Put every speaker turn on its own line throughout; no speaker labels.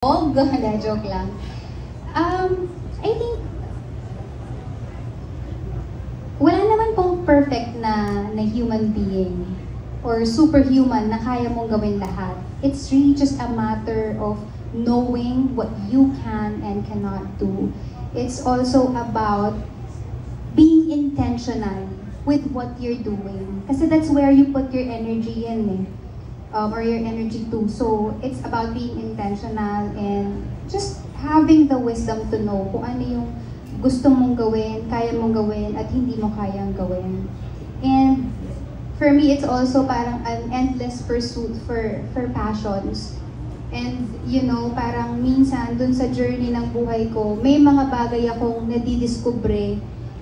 Joke lang. I think, wala naman pong perfect na human being or superhuman na kaya mong gawin lahat. It's really just a matter of knowing what you can and cannot do. It's also about being intentional with what you're doing. Kasi that's where you put your energy in or your energy too. So it's about being intentional and just having the wisdom to know kung ano yung gusto mong gawin, kaya mong gawin, at hindi mo kayang gawin. And for me, it's also parang an endless pursuit for passions. And you know, parang minsan dun sa journey ng buhay ko, may mga bagay akong nadidiskubre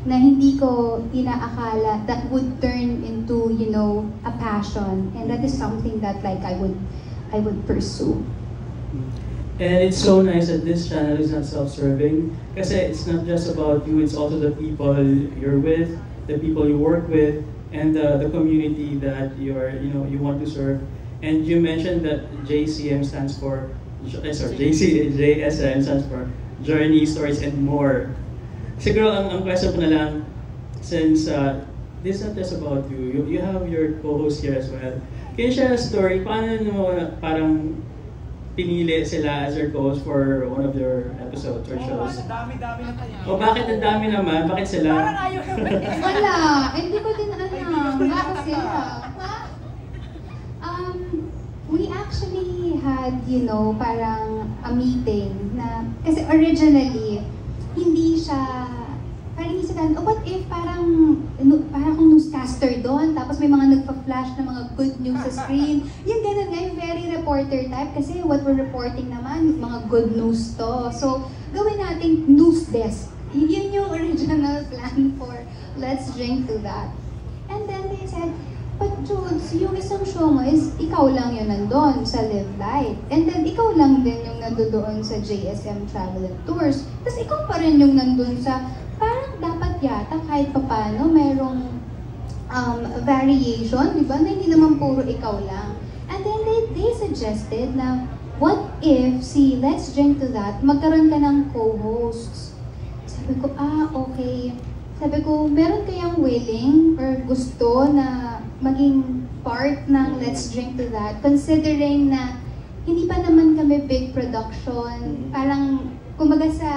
na hindi ko inaakala that would turn into, you know, a passion. And that is something that like I would pursue.
And it's so nice that this channel is not self-serving. Kasi it's not just about you, it's also the people you're with, the people you work with, and the community that you want to serve. And you mentioned that JSM stands for Journey, Stories, and More. Siguro ang question ko na lang, since this is not just about you, you have your co-host here as well. Can you share a story? Paano mo parang pinili sila as your co-host for one of your episodes or shows?
Dami-dami na tayo.
O bakit ang dami naman? Bakit sila?
Parang ayaw naman.
Wala, hindi ko din alam. Bakit sila? We actually had, you know, parang a meeting na, kasi originally, hindi siya, parang hindi siya, oh, what if parang akong newscaster doon, tapos may mga nagpa-flash na mga good news sa screen. Yung ganun nga, yung very reporter type, kasi what we're reporting naman, mga good news to. So, gawin nating news desk. Yun yung original plan for Let's Drink to That. And then they said, but Jules, yung isang show mo is ikaw lang yun nandun sa Live Light. And then ikaw lang din yung nandoon sa JSM Travel and Tours. Tapos ikaw pa rin yung nandun sa, parang dapat yata kahit papano mayroong variation, di ba? Na hindi naman puro ikaw lang. And then they suggested na, what if, Let's Drink to That, magkaroon ka ng co-hosts. Sabi ko, okay. Sabi ko, meron kayang willing or gusto na maging part ng Let's Drink to That, considering na hindi pa naman kami big production, parang kumbaga sa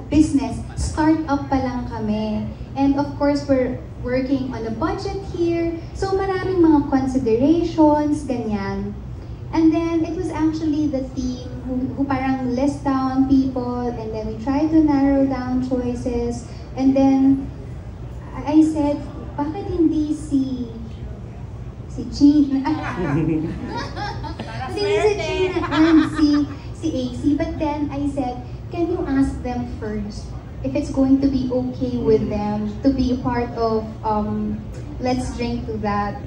business, start-up pa lang kami. And of course, we're working on a budget here, so maraming mga considerations, ganyan. And then, it was actually the team who parang list down people, and then we try to narrow down choices, and then, I said, bakit hindi si Gina? Hindi si Gina and si AC. But then I said, can you ask them first if it's going to be okay with them to be a part of Let's Drink to That?